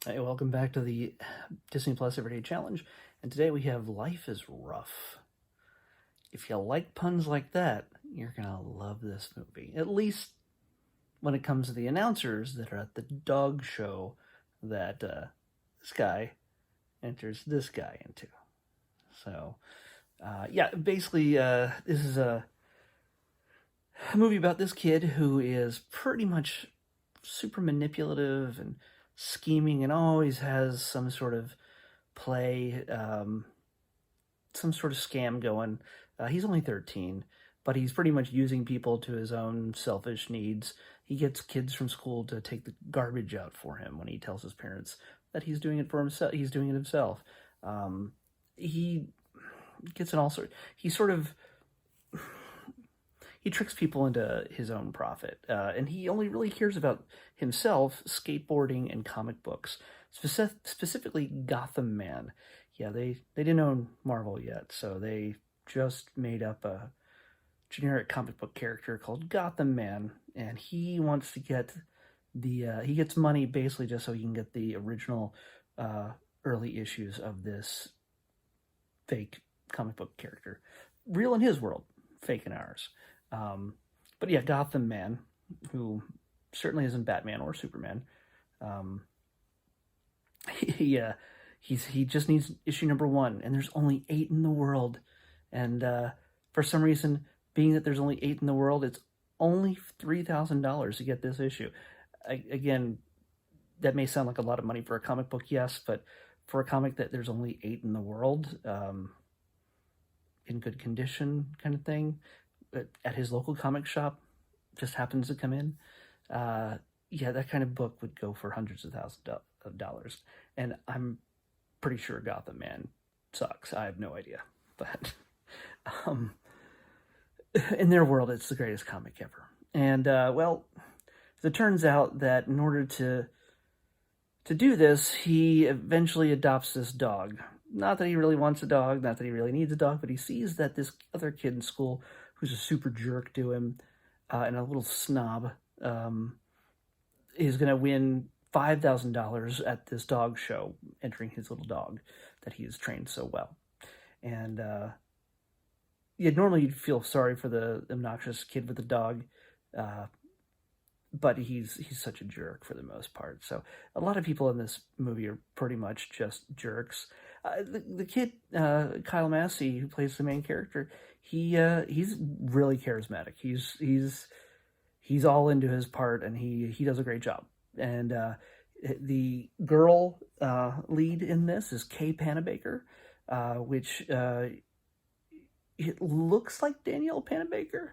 Hey, welcome back to the Disney Plus Everyday Challenge, and today we have Life is Ruff. If you like puns like that, you're gonna love this movie. At least when it comes to the announcers that are at the dog show that this guy enters this guy into. So, yeah, basically, this is a movie about this kid who is pretty much super manipulative and scheming and always has some sort of play, some sort of scam going. He's only 13, but he's pretty much using people to his own selfish needs. He gets kids from school to take the garbage out for him when he tells his parents that he's doing it for himself. He's doing it himself. He gets in all sorts. He tricks people into his own profit, and he only really cares about himself, skateboarding, and comic books, specifically Gotham Man. Yeah, they didn't own Marvel yet, so they just made up a generic comic book character called Gotham Man, and he wants to get he gets money basically just so he can get the original early issues of this fake comic book character, real in his world, fake in ours. But yeah, Gotham Man, who certainly isn't Batman or Superman. Um, he just needs issue number one, and there's only 8 in the world. And for some reason, being that there's only 8 in the world, it's only $3,000 to get this issue. Again, that may sound like a lot of money for a comic book, yes, but for a comic that there's only 8 in the world, in good condition, kind of thing, at his local comic shop, just happens to come in. Yeah, that kind of book would go for hundreds of thousands of dollars, and I'm pretty sure Gotham Man sucks. I have no idea, but um, in their world, it's the greatest comic ever. And well, it turns out that in order to do this, he eventually adopts this dog. Not that he really wants a dog, not that he really needs a dog, but he sees that this other kid in school who's a super jerk to him and a little snob is going to win $5,000 at this dog show, entering his little dog that he's trained so well. And yeah, normally you'd feel sorry for the obnoxious kid with the dog, but he's such a jerk for the most part. So a lot of people in this movie are pretty much just jerks. The kid Kyle Massey, who plays the main character, he's really charismatic. He's all into his part, and he does a great job. And the girl lead in this is Kay Panabaker, which it looks like Danielle Panabaker.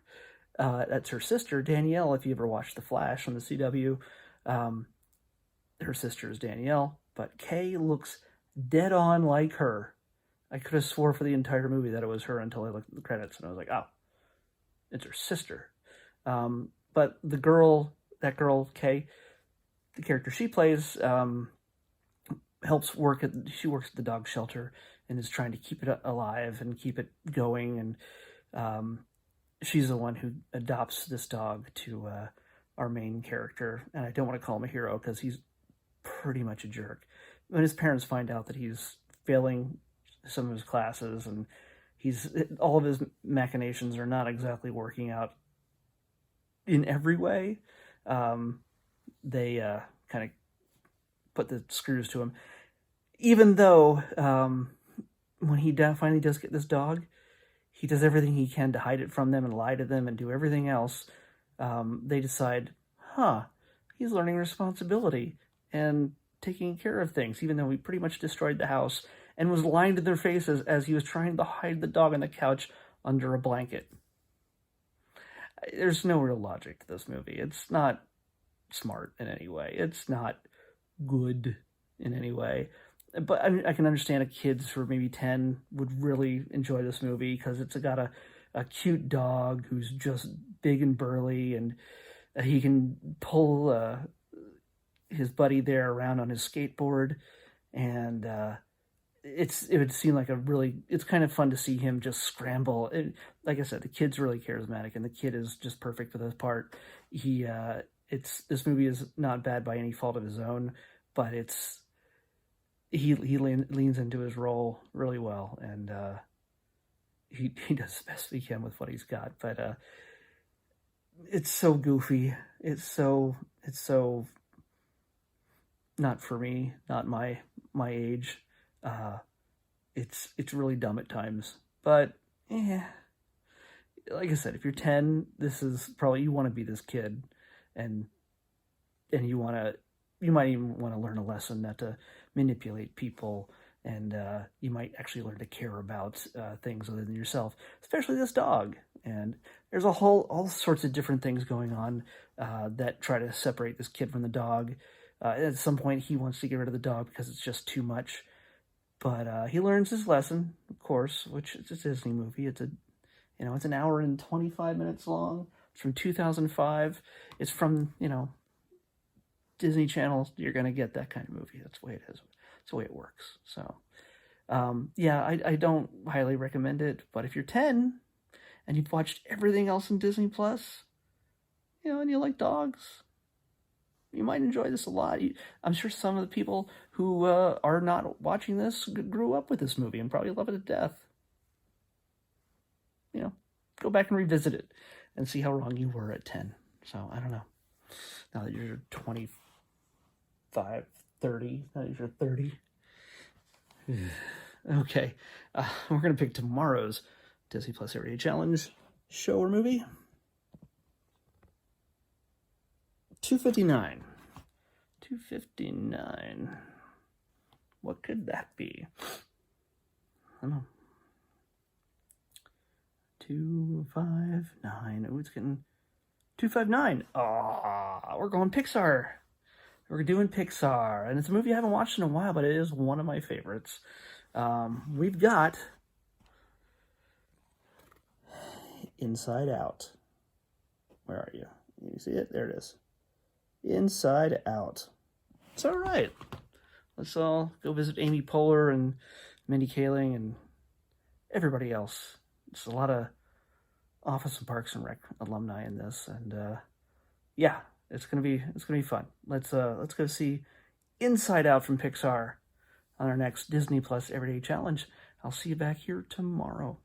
That's her sister, Danielle. If you ever watched The Flash on the CW, her sister is Danielle, but Kay looks dead on like her. I could have swore for the entire movie that it was her until I looked at the credits, and I was like, oh, it's her sister. But that girl, Kay, the character she plays, she works at the dog shelter and is trying to keep it alive and keep it going. And she's the one who adopts this dog to our main character. And I don't want to call him a hero because he's pretty much a jerk. When his parents find out that he's failing some of his classes and all of his machinations are not exactly working out in every way, they kind of put the screws to him. Even though when he finally does get this dog, he does everything he can to hide it from them and lie to them and do everything else. They decide, he's learning responsibility and taking care of things, even though he pretty much destroyed the house and was lying to their faces as he was trying to hide the dog on the couch under a blanket. There's no real logic to this movie. It's not smart in any way. It's not good in any way. But I can understand kids who are maybe 10 would really enjoy this movie because it's got a cute dog who's just big and burly, and he can pull his buddy there around on his skateboard, and it would seem like it's kind of fun to see him just scramble. Like I said, the kid's really charismatic, and the kid is just perfect for this part. This movie is not bad by any fault of his own, but it's leans into his role really well, and he does the best he can with what he's got. But it's so goofy. It's so not for me, not my age. Uh, it's really dumb at times, but like I said, if you're 10, this is probably, you want to be this kid, and you might even want to learn a lesson not to manipulate people, and you might actually learn to care about things other than yourself, especially this dog. And there's all sorts of different things going on that try to separate this kid from the dog. At some point, he wants to get rid of the dog because it's just too much. But he learns his lesson, of course, which it's a Disney movie. It's an hour and 25 minutes long. It's from 2005. It's from, Disney Channel. You're going to get that kind of movie. That's the way it is. That's the way it works. So, yeah, I don't highly recommend it. But if you're 10 and you've watched everything else in Disney Plus, and you like dogs, you might enjoy this a lot. I'm sure some of the people who are not watching this grew up with this movie and probably love it to death. Go back and revisit it and see how wrong you were at 10. So, I don't know. Now that you're 25, 30, now that you're 30. Okay. We're going to pick tomorrow's Disney Plus Everyday Challenge show or movie. 259. 259. What could that be? I don't know. 259. Oh, it's getting 259. We're going Pixar. We're doing Pixar, and it's a movie I haven't watched in a while, but it is one of my favorites. We've got Inside Out. Where are you? You see it? There it is. Inside Out. It's all right. Let's all go visit Amy Poehler and Mindy Kaling and everybody else. It's a lot of Office and Parks and Rec alumni in this, and yeah, it's gonna be fun. Let's go see Inside Out from Pixar on our next Disney Plus Everyday Challenge. I'll see you back here tomorrow.